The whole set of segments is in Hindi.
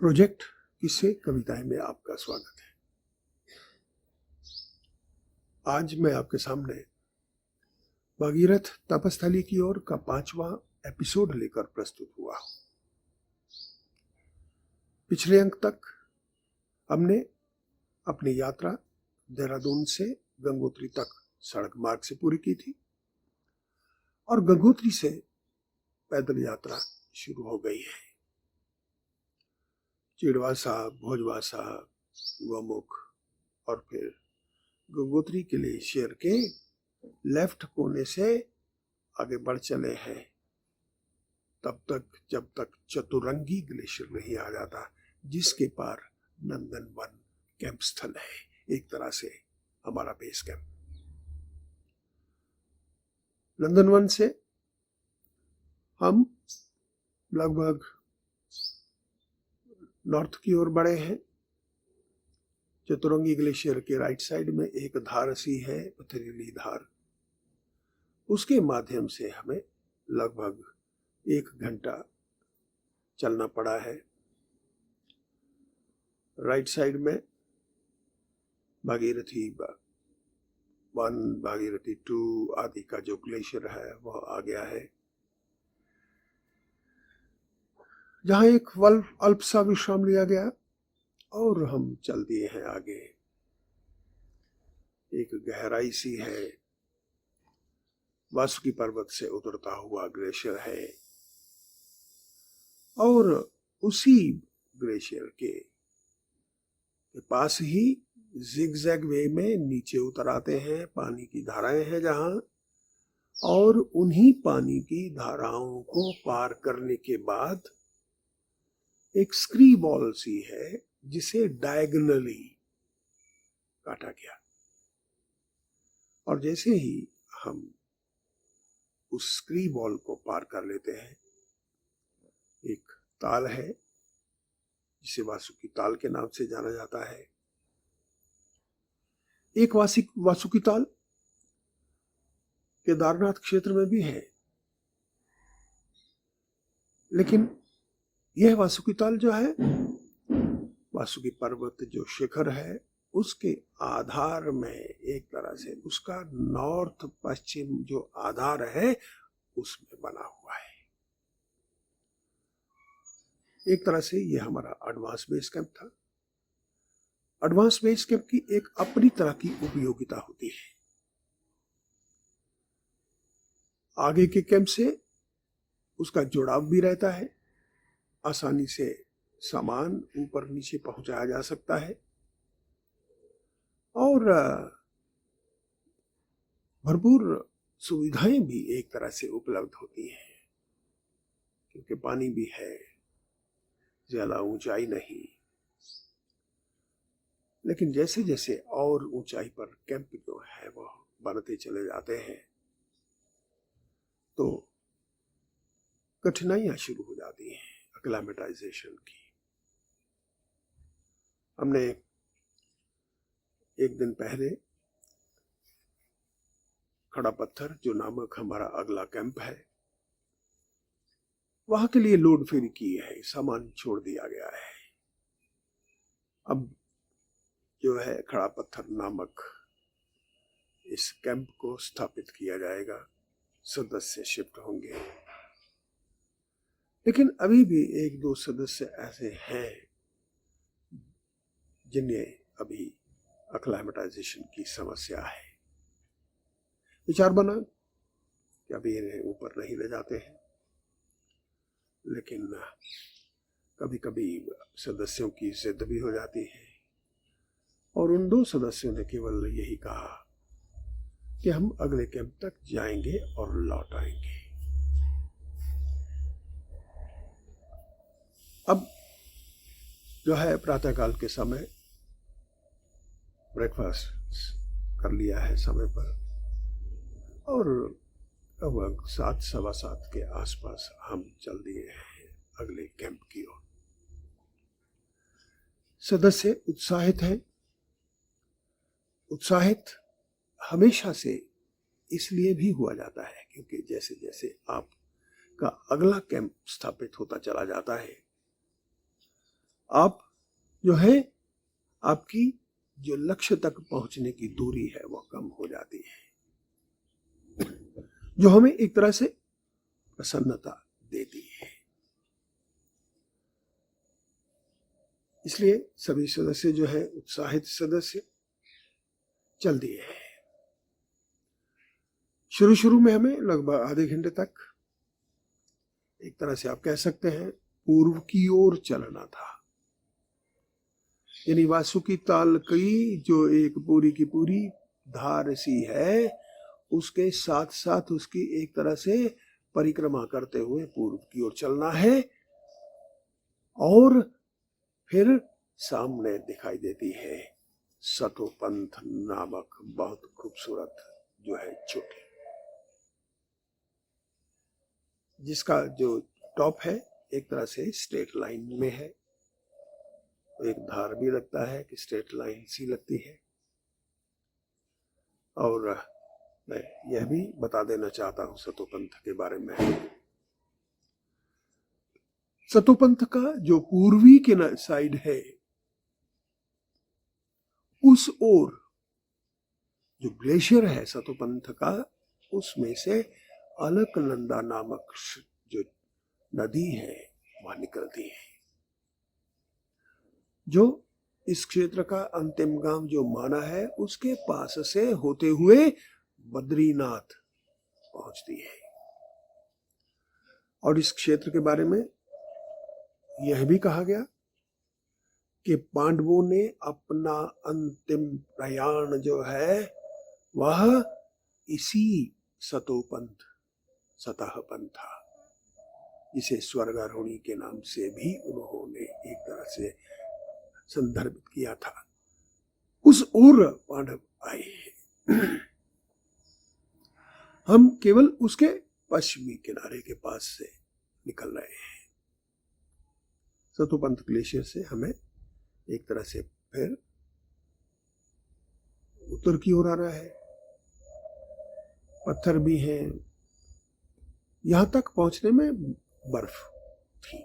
प्रोजेक्ट किस्से कविताएं में आपका स्वागत है। आज मैं आपके सामने भागीरथ तपस्थली की ओर का 5वां एपिसोड लेकर प्रस्तुत हुआ हूं। पिछले अंक तक हमने अपनी यात्रा देहरादून से गंगोत्री तक सड़क मार्ग से पूरी की थी और गंगोत्री से पैदल यात्रा शुरू हो गई है। चिड़वासा, भोजवासा, गोमुख और फिर गंगोत्री ग्लेशियर के लेफ्ट कोने से आगे बढ़ चले हैं तब तक जब तक चतुरंगी ग्लेशियर नहीं आ जाता, जिसके पार नंदनवन कैंप स्थल है, एक तरह से हमारा बेस कैंप। नंदनवन से हम लगभग नॉर्थ की ओर बढ़े हैं। चतुरंगी ग्लेशियर के राइट साइड में एक धार सी है, पथरीली धार। उसके माध्यम से हमें लगभग 1 घंटा चलना पड़ा है। राइट साइड में भागीरथी 1, भागीरथी 2 आदि का जो ग्लेशियर है वह आ गया है, जहां एक अल्प सा विश्राम लिया गया और हम चल दिए हैं आगे। एक गहराई सी है, वासुकी पर्वत से उतरता हुआ ग्लेशियर है और उसी ग्लेशियर के पास ही जिगजैग वे में नीचे उतर आते हैं। पानी की धाराएं हैं जहां, और उन्हीं पानी की धाराओं को पार करने के बाद एक स्क्री बॉल सी है जिसे डायगोनली काटा गया, और जैसे ही हम उस स्क्री बॉल को पार कर लेते हैं, एक ताल है जिसे वासुकी ताल के नाम से जाना जाता है। एक वासुकी ताल केदारनाथ क्षेत्र में भी है, लेकिन यह वासुकी ताल जो है, वासुकी पर्वत जो शिखर है उसके आधार में एक तरह से उसका नॉर्थ पश्चिम जो आधार है उसमें बना हुआ है। एक तरह से यह हमारा एडवांस बेस कैंप था। एडवांस बेस कैंप की एक अपनी तरह की उपयोगिता होती है। आगे के कैंप से उसका जुड़ाव भी रहता है, आसानी से सामान ऊपर नीचे पहुंचाया जा सकता है और भरपूर सुविधाएं भी एक तरह से उपलब्ध होती हैं, क्योंकि पानी भी है, ज्यादा ऊंचाई नहीं। लेकिन जैसे जैसे और ऊंचाई पर कैंप जो है वह बनते चले जाते हैं तो कठिनाइयां शुरू हो जाती हैं एक्लेमेटाइजेशन की। हमने एक दिन पहले खड़ा पत्थर, जो नामक हमारा अगला कैंप है, वहां के लिए लोड फ्री की है, सामान छोड़ दिया गया है। अब जो है खड़ा पत्थर नामक इस कैंप को स्थापित किया जाएगा, सदस्य शिफ्ट होंगे, लेकिन अभी भी 1-2 सदस्य ऐसे हैं जिन्हें अभी एक्लेमेटाइजेशन की समस्या है। विचार बना कि अभी इन्हें ऊपर नहीं ले जाते हैं, लेकिन कभी कभी सदस्यों की जिद भी हो जाती है, और उन 2 सदस्यों ने केवल यही कहा कि हम अगले कैंप तक जाएंगे और लौट आएंगे। अब जो है प्रातःकाल के समय ब्रेकफास्ट कर लिया है समय पर, और लगभग 7, 7:15 के आसपास हम चल दिए हैं अगले कैंप की ओर। सदस्य उत्साहित हैं। उत्साहित हमेशा से इसलिए भी हुआ जाता है क्योंकि जैसे जैसे आपका अगला कैंप स्थापित होता चला जाता है आप जो है आपकी जो लक्ष्य तक पहुंचने की दूरी है वो कम हो जाती है, जो हमें एक तरह से प्रसन्नता देती है। इसलिए सभी सदस्य जो है उत्साहित सदस्य चल दिए हैं। शुरू में हमें लगभग आधे घंटे तक एक तरह से आप कह सकते हैं पूर्व की ओर चलना था, यानी वासुकी ताल की जो एक पूरी की पूरी धार सी है उसके साथ साथ उसकी एक तरह से परिक्रमा करते हुए पूर्व की ओर चलना है। और फिर सामने दिखाई देती है सतोपंथ नामक बहुत खूबसूरत जो है चोटी, जिसका जो टॉप है एक तरह से स्ट्रेट लाइन में है। एक धार भी लगता है कि स्ट्रेट लाइन सी लगती है। और मैं यह भी बता देना चाहता हूं सतोपंथ के बारे में। सतोपंथ का जो पूर्वी के साइड है उस ओर जो ग्लेशियर है सतोपंथ का, उसमें से अलकनंदा नामक जो नदी है वह निकलती है, जो इस क्षेत्र का अंतिम गांव जो माना है उसके पास से होते हुए बद्रीनाथ पहुंचती है। और इस क्षेत्र के बारे में यह भी कहा गया कि पांडवों ने अपना अंतिम प्रयाण जो है वह इसी सतोपंथ सतहपंथ था, जिसे स्वर्गारोहणी के नाम से भी उन्होंने एक तरह से संदर्भित किया था। उस ओर पांडव आए हैं। हम केवल उसके पश्चिमी किनारे के पास से निकल रहे हैं। सतोपंथ ग्लेशियर से हमें एक तरह से फिर उत्तर की ओर आना है। पत्थर भी हैं, यहां तक पहुंचने में बर्फ थी,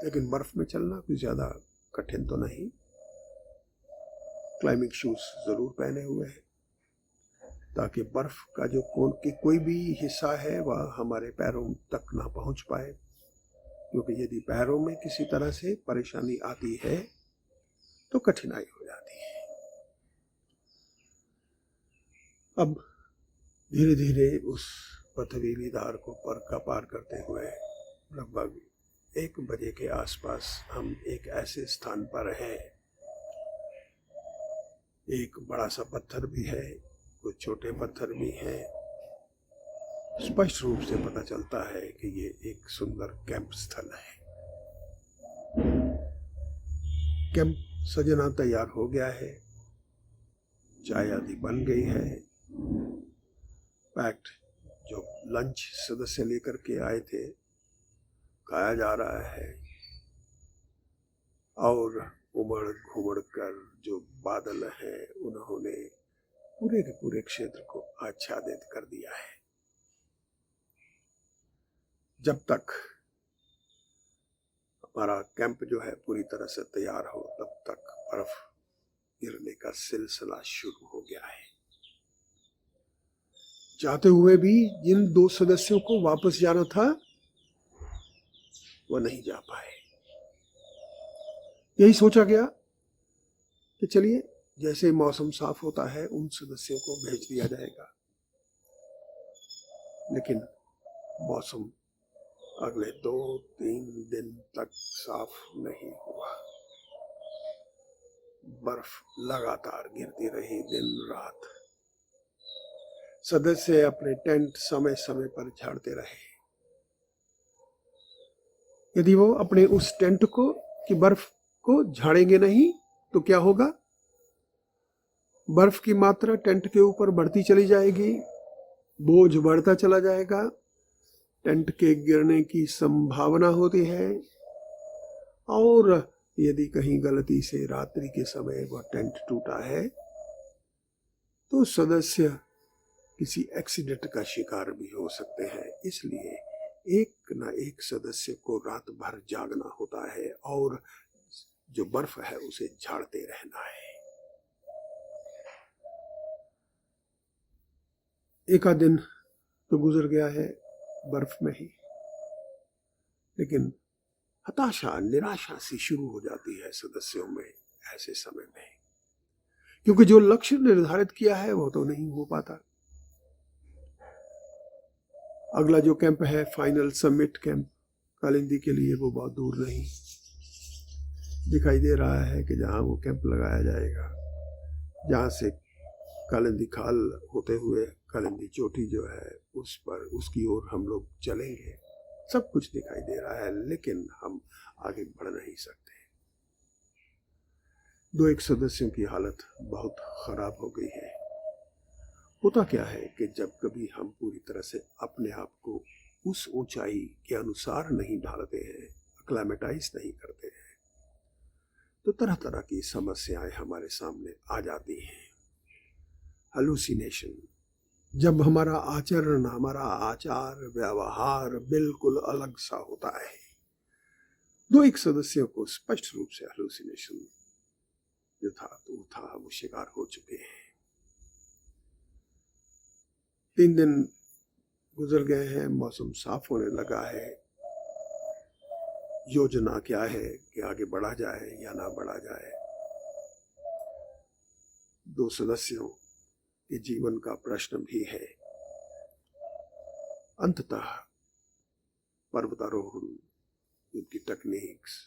लेकिन बर्फ में चलना कुछ ज्यादा कठिन तो नहीं। क्लाइंबिंग शूज जरूर पहने हुए हैं ताकि बर्फ का जो कोई भी हिस्सा है वह हमारे पैरों तक ना पहुंच पाए, क्योंकि यदि पैरों में किसी तरह से परेशानी आती है तो कठिनाई हो जाती है। अब धीरे धीरे उस पथरीली धार को पार करते हुए लगभग 1 बजे के आसपास हम एक ऐसे स्थान पर हैं, एक बड़ा सा पत्थर भी है, कुछ छोटे पत्थर भी हैं। स्पष्ट रूप से पता चलता है कि ये एक सुंदर कैंप स्थल है। कैंप सजना तैयार हो गया है, चाय आदि बन गई है, पैक्ड जो लंच सदस्य लेकर के आए थे खाया जा रहा है, और उमड़ घुमड़ कर जो बादल हैं उन्होंने पूरे के पूरे क्षेत्र को आच्छादित कर दिया है। जब तक हमारा कैंप जो है पूरी तरह से तैयार हो तब तक बर्फ गिरने का सिलसिला शुरू हो गया है। चाहते हुए भी जिन 2 सदस्यों को वापस जाना था वह नहीं जा पाए। यही सोचा गया कि चलिए जैसे मौसम साफ होता है उन सदस्यों को भेज दिया जाएगा, लेकिन मौसम अगले 2-3 दिन तक साफ नहीं हुआ। बर्फ लगातार गिरती रही दिन रात। सदस्य अपने टेंट समय समय पर झाड़ते रहे। यदि वो अपने उस टेंट को की बर्फ को झाड़ेंगे नहीं तो क्या होगा? बर्फ की मात्रा टेंट के ऊपर बढ़ती चली जाएगी, बोझ बढ़ता चला जाएगा, टेंट के गिरने की संभावना होती है। और यदि कहीं गलती से रात्रि के समय वह टेंट टूटा है तो सदस्य किसी एक्सीडेंट का शिकार भी हो सकते हैं। इसलिए एक ना एक सदस्य को रात भर जागना होता है और जो बर्फ है उसे झाड़ते रहना है। एक आध दिन तो गुजर गया है बर्फ में ही, लेकिन हताशा, निराशा सी शुरू हो जाती है सदस्यों में ऐसे समय में, क्योंकि जो लक्ष्य निर्धारित किया है वो तो नहीं हो पाता। अगला जो कैंप है, फाइनल समिट कैंप कालिंदी के लिए, वो बहुत दूर नहीं दिखाई दे रहा है कि जहां वो कैंप लगाया जाएगा, जहां से कालिंदी खाल होते हुए कालिंदी चोटी जो है उस पर, उसकी ओर हम लोग चलेंगे। सब कुछ दिखाई दे रहा है, लेकिन हम आगे बढ़ नहीं सकते। दो एक सदस्यों की हालत बहुत खराब हो गई है। होता क्या है कि जब कभी हम पूरी तरह से अपने आप को उस ऊंचाई के अनुसार नहीं ढालते हैं, अक्लामेटाइज नहीं करते हैं, तो तरह तरह की समस्याएं हमारे सामने आ जाती हैं। हेलुसिनेशन, जब हमारा आचरण, हमारा आचार व्यवहार बिल्कुल अलग सा होता है। दो एक सदस्यों को स्पष्ट रूप से हेलुसिनेशन जो था तो था, वो शिकार हो चुके हैं। 3 दिन गुजर गए हैं, मौसम साफ होने लगा है। योजना क्या है कि आगे बढ़ा जाए या ना बढ़ा जाए। दो सदस्यों के जीवन का प्रश्न भी है। अंततः पर्वतारोहण, उनकी टेक्निक्स,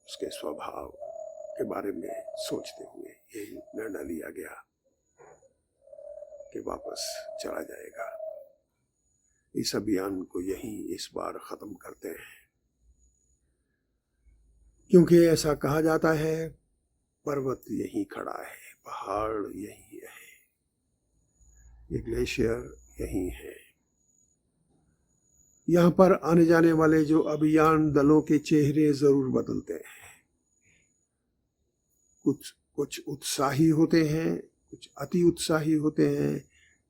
उसके स्वभाव के बारे में सोचते हुए यही निर्णय लिया गया कि वापस चला जाएगा। इस अभियान को यही इस बार खत्म करते हैं, क्योंकि ऐसा कहा जाता है पर्वत यही खड़ा है, पहाड़ यही है, ये ग्लेशियर यही है। यहाँ पर आने जाने वाले जो अभियान दलों के चेहरे जरूर बदलते हैं। कुछ उत्साही होते हैं, कुछ अति उत्साही होते हैं,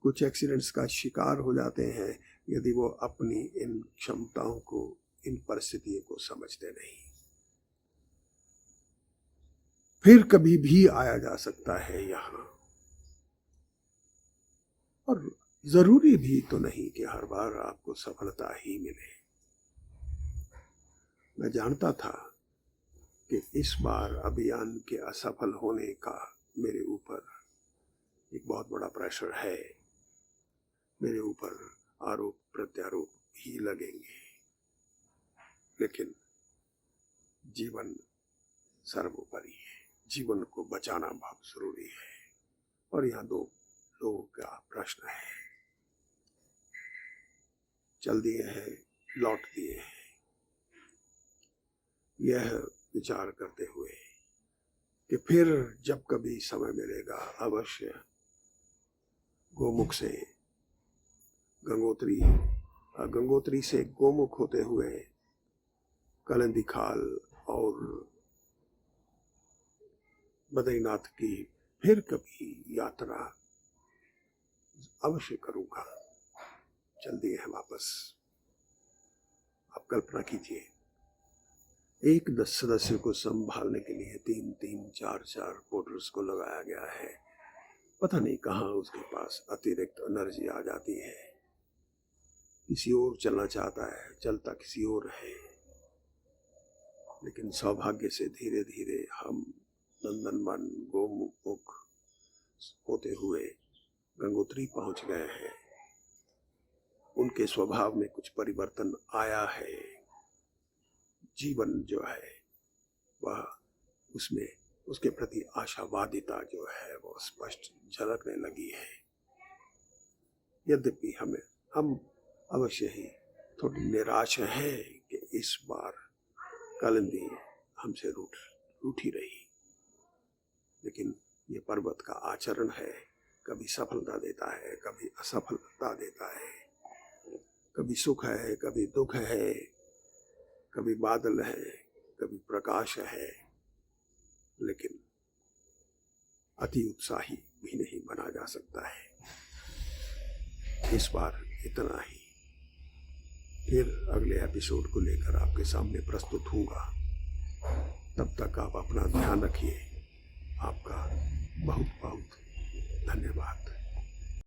कुछ एक्सीडेंट्स का शिकार हो जाते हैं यदि वो अपनी इन क्षमताओं को, इन परिस्थितियों को समझते नहीं। फिर कभी भी आया जा सकता है यहाँ, और जरूरी भी तो नहीं कि हर बार आपको सफलता ही मिले। मैं जानता था कि इस बार अभियान के असफल होने का मेरे ऊपर एक बहुत बड़ा प्रेशर है, मेरे ऊपर आरोप प्रत्यारोप ही लगेंगे, लेकिन जीवन सर्वोपरि है। जीवन को बचाना बहुत जरूरी है, और यहाँ दो लोगों का प्रश्न है। चल दिए हैं, लौट दिए हैं। यह विचार करते हुए कि फिर जब कभी समय मिलेगा अवश्य गोमुख से गंगोत्री से गोमुख होते हुए कालिंदी खाल और बद्रीनाथ की फिर कभी यात्रा अवश्य करूंगा। चल दिए हैं वापस। आप कल्पना कीजिए, एक 10 सदस्य को संभालने के लिए 3-3, 4-4 पोर्टर्स को लगाया गया है। पता नहीं कहाँ उसके पास अतिरिक्त एनर्जी आ जाती है। किसी और चलना चाहता है, चलता किसी और है, लेकिन सौभाग्य से धीरे धीरे हम नंदनवन गोमुख होते हुए गंगोत्री पहुंच गए हैं। उनके स्वभाव में कुछ परिवर्तन आया है। जीवन जो है वह, उसमें उसके प्रति आशावादिता जो है वो स्पष्ट झलकने लगी है। यद्यपि हम अवश्य ही थोड़ी निराश हैं कि इस बार कालिंदी हमसे रूठी रही, लेकिन ये पर्वत का आचरण है। कभी सफलता देता है, कभी असफलता देता है, कभी सुख है, कभी दुख है, कभी बादल है, कभी प्रकाश है, लेकिन अति उत्साही भी नहीं बना जा सकता है। इस बार इतना ही। फिर अगले एपिसोड को लेकर आपके सामने प्रस्तुत होऊंगा। तब तक आप अपना ध्यान रखिए। आपका बहुत बहुत